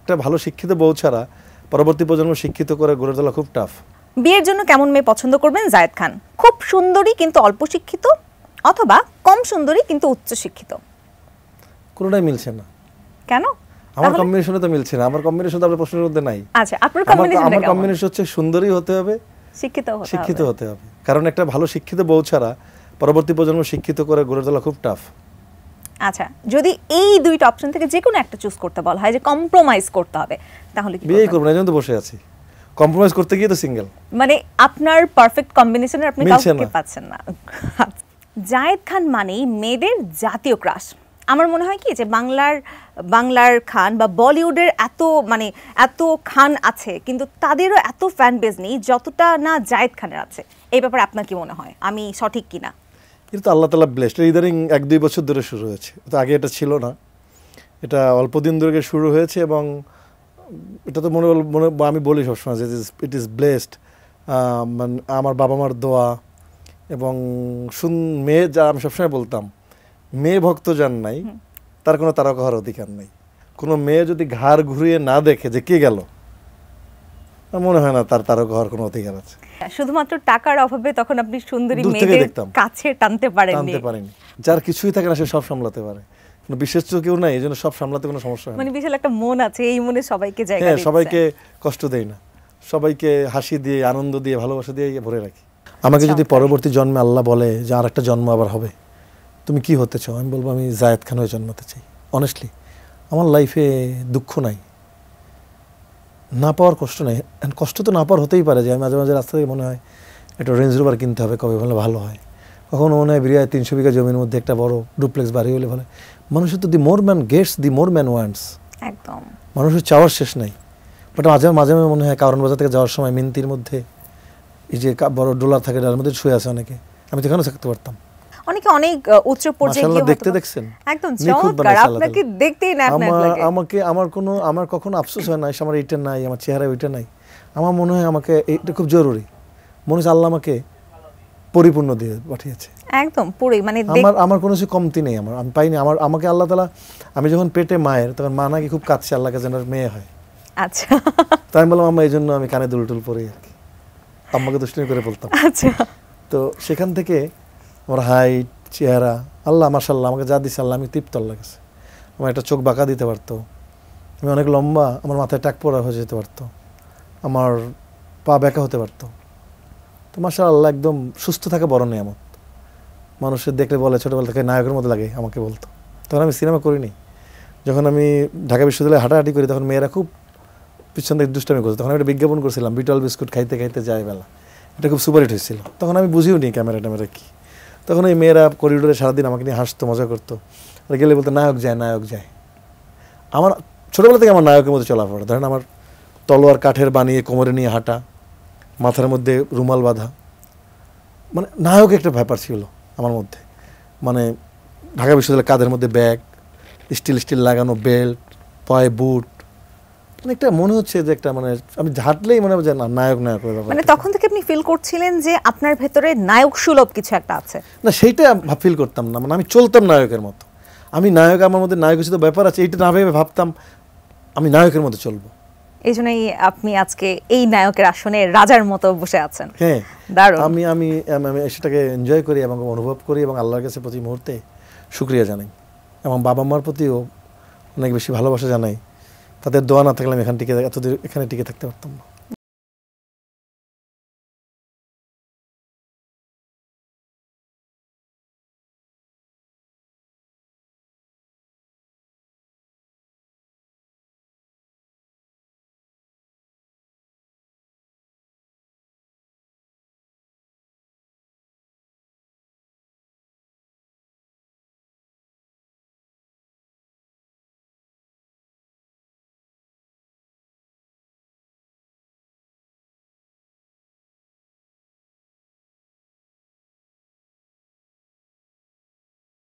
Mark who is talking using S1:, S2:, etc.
S1: একটা ভালো শিক্ষিত বউ ছাড়া পরবর্তী প্রজন্ম শিক্ষিত করে গড়ে তোলা খুব টাফ।
S2: বিয়ের জন্য কেমন মেয়ে পছন্দ করবেন জায়েদ খান? খুব সুন্দরী কিন্তু অল্প শিক্ষিত, অথবা কম সুন্দরী কিন্তু উচ্চ শিক্ষিত?
S1: কোনোটাই মিলছে না।
S2: কেন?
S1: আমার কম্বিনেশনে তো মিলছে না। আমার কম্বিনেশন তো আপনার প্রশ্নের মধ্যে নাই।
S2: আচ্ছা, আপনার কম্বিনেশন
S1: আমার কম্বিনেশন হচ্ছে সুন্দরী হতে হবে, শিক্ষিত হতে হবে। কারণ একটা ভালো শিক্ষিত বউ ছাড়া পরবর্তী প্রজন্ম শিক্ষিত করে গড়ে তোলা খুব টাফ।
S2: আচ্ছা, যদি এই দুইটা অপশন থেকে যে কোনো একটা চুজ করতে বলা হয়, যে কম্প্রোমাইজ করতে হবে, তাহলে কি
S1: বিয়ে করব না? এজন্য তো বসে আছি। কম্প্রোমাইজ করতে গিয়ে তো সিঙ্গেল।
S2: মানে আপনার পারফেক্ট কম্বিনেশনের আপনি কাউকে পাচ্ছেন না। জায়েদ খান মানেই মেয়েদের জাতীয় ক্রাশ। আমার মনে হয় কি যে বাংলার খান বা বলিউডের এত খান আছে, কিন্তু তাদেরও এত ফ্যান বেজ নেই যতটা না জায়েদ খানের আছে। এই ব্যাপারে আপনার কি মনে হয়, আমি সঠিক কিনা?
S1: এটা তো আল্লাহ তাআলা ব্লেসড। ইদানিং 1-2 বছর ধরে শুরু হয়েছে, তো আগে এটা ছিল না। এটা অল্প দিন ধরে শুরু হয়েছে এবং এটা তো মনে আমি বলি সবসময় যে ইট ইজ ব্লেসড। আমার বাবা মার দোয়া এবং মেয়ে যা আমি সবসময় বলতাম, মেয়ে ভক্ত যার নাই তার কোনো তারকা হওয়ার অধিকার নেই। কোনো মেয়ে যদি ঘাড় ঘুরিয়ে না দেখে যে কে গেল, মনে হয় না তার তারকা হওয়ার কোনো অধিকার আছে।
S2: শুধুমাত্র টাকার অভাবে তখন আপনি সুন্দরী মেয়েদের কাছে টানতে পারেননি।
S1: যার কিছুই থাকে না সে সব সামলাতে পারে, কোনো বিশেষ কেউ নাই, এজন্য সব সামলাতে কোনো সমস্যা হয় না।
S2: মানে বিশাল একটা মন আছে, এই মনে সবাইকে জায়গা দিচ্ছেন।
S1: সবাইকে কষ্ট দেই না, সবাইকে হাসি দিয়ে, আনন্দ দিয়ে, ভালোবাসা দিয়ে ভরে রাখি। আমাকে যদি পরবর্তী জন্মে আল্লাহ বলে যে আর একটা জন্ম আবার হবে, তুমি কি হতে চাও? আমি বলবো আমি জায়েদ খান হয়ে জন্মাতে চাই। অনেস্টলি আমার লাইফে দুঃখ নাই, না পাওয়ার কষ্ট নাই। কষ্ট তো না পাওয়ার হতেই পারে, যে আমি মাঝে মাঝে রাস্তা থেকে মনে হয় একটা রেঞ্জ রোভার কিনতে হবে, কবে বলে ভালো হয়। কখনো মনে হয় বিরিয়ায় 300 বিঘা জমির মধ্যে একটা বড় ডুপ্লেক্স বাড়ি হলে ভালো। মানুষের তো দি মোর ম্যান গেটস, দি মোর ম্যান ওয়ান্টস।
S2: একদম
S1: মানুষের চাওয়ার শেষ নাই। বাট মাঝে মাঝে মনে হয় কারণ বাজার থেকে যাওয়ার সময় মিন্তির মধ্যে এই যে বড় ডলার থাকে, তার মধ্যে শুয়ে আছে অনেকে, আমি তো এখানেও থাকতে পারতাম।
S2: অনেকে অনেক উচ্চ পর্যায়ে গিয়ে
S1: দেখতে দেখছেন
S2: একদম চমৎকার, আপনাকে দেখতেই না
S1: লাগে। আমার কখনো আফসোস হয় না আমার এইটা নাই, আমার চেহারা ওইটা নাই। আমার মনে হয় আমাকে এটা খুব জরুরি। মনে হচ্ছে আল্লাহ আমাকে পরিপূর্ণ দিয়ে পাঠিয়েছে,
S2: একদম পুরো। মানে
S1: আমার কোনো কিছু কমতি নেই, আমি পাইনি। আমাকে আল্লাহ তাআলা, আমি যখন পেটে মায়ের, তখন মা নাকি খুব কাঁদছে আল্লাহকে যেন মেয়ে হয়।
S2: আচ্ছা,
S1: তাই আমি বললাম আম্মা এই জন্য আমি কানে দুল পরে আর কি, আম্মাকে দুষ্টুমি করে বলতাম।
S2: আচ্ছা,
S1: তো সেখান থেকে আমার হাইট, চেহারা, আল্লাহ মাশাআল্লাহ আমাকে যা দিচ্ছে আল্লাহ, আমি তৃপ্ত আল্লাহ কাছে। আমার একটা চোখ বাঁকা দিতে পারতো, আমি অনেক লম্বা, আমার মাথায় টাক পড়া হয়ে যেতে পারতো, আমার পা ব্যাকা হতে পারতো। তো মাশাআল্লাহ একদম সুস্থ থাকা বড় নিয়ামত। মানুষের দেখলে বলে ছোটোবেলা থেকে নায়কের মতো লাগে, আমাকে বলতো। তখন আমি সিনেমা করিনি। যখন আমি ঢাকা বিশ্ববিদ্যালয়ে হাঁটাহাঁটি করি, তখন মেয়েরা খুব পিছন থেকে দুষ্টামি করতো। তখন আমি একটা বিজ্ঞাপন করছিলাম, বিটল বিস্কুট খাইতে খাইতে যায় বেলা। এটা খুব সুপারহিট হয়েছিল। তখন আমি বুঝিও নি ক্যামেরা ট্যামেরা কী। তখন এই মেয়েরা করিডোরে সারাদিন আমাকে নিয়ে হাসতো, মজা করতো। আর গেলে বলতো নায়ক যায়, নায়ক যায়। আমার ছোটোবেলা থেকে আমার নায়কের মধ্যে চলাফেরা। ধরেন আমার তলোয়ার কাঠের বানিয়ে কোমরে নিয়ে হাঁটা, মাথার মধ্যে রুমাল বাঁধা, মানে নায়ক একটা ব্যাপার ছিল আমার মধ্যে। মানে ঢাকা বিশ্ববিদ্যালয়ের কাঁধের মধ্যে ব্যাগ, স্টিল লাগানো বেল্ট, পায়ে বুট, মানে একটা মনে হচ্ছে যে একটা, মানে আমি হাঁটলেই মনে হবে যে না নায়ক ব্যাপার।
S2: মানে তখন থেকে আপনি ফিল করছিলেন যে আপনার ভেতরে নায়ক সুলভ কিছু একটা আছে?
S1: না, সেইটা ফিল করতাম না। মানে আমি চলতাম নায়কের মতো। আমি নায়ক, আমার মধ্যে নায়ক হিসেবে ব্যাপার আছে, এইটা না ভেবে ভাবতাম আমি নায়কের মতো চলবো।
S2: এই জন্যই আপনি আজকে এই নায়কের আসনে রাজার মতো বসে আছেন।
S1: হ্যাঁ,
S2: দারুণ।
S1: আমি সেটাকে এনজয় করি এবং অনুভব করি এবং আল্লাহর কাছে প্রতি মুহূর্তে শুকরিয়া জানাই এবং বাবা মার প্রতিও অনেক বেশি ভালোবাসা জানাই। তাদের দোয়া না থাকলে আমি এখানে টিকে থাকতে পারতাম না।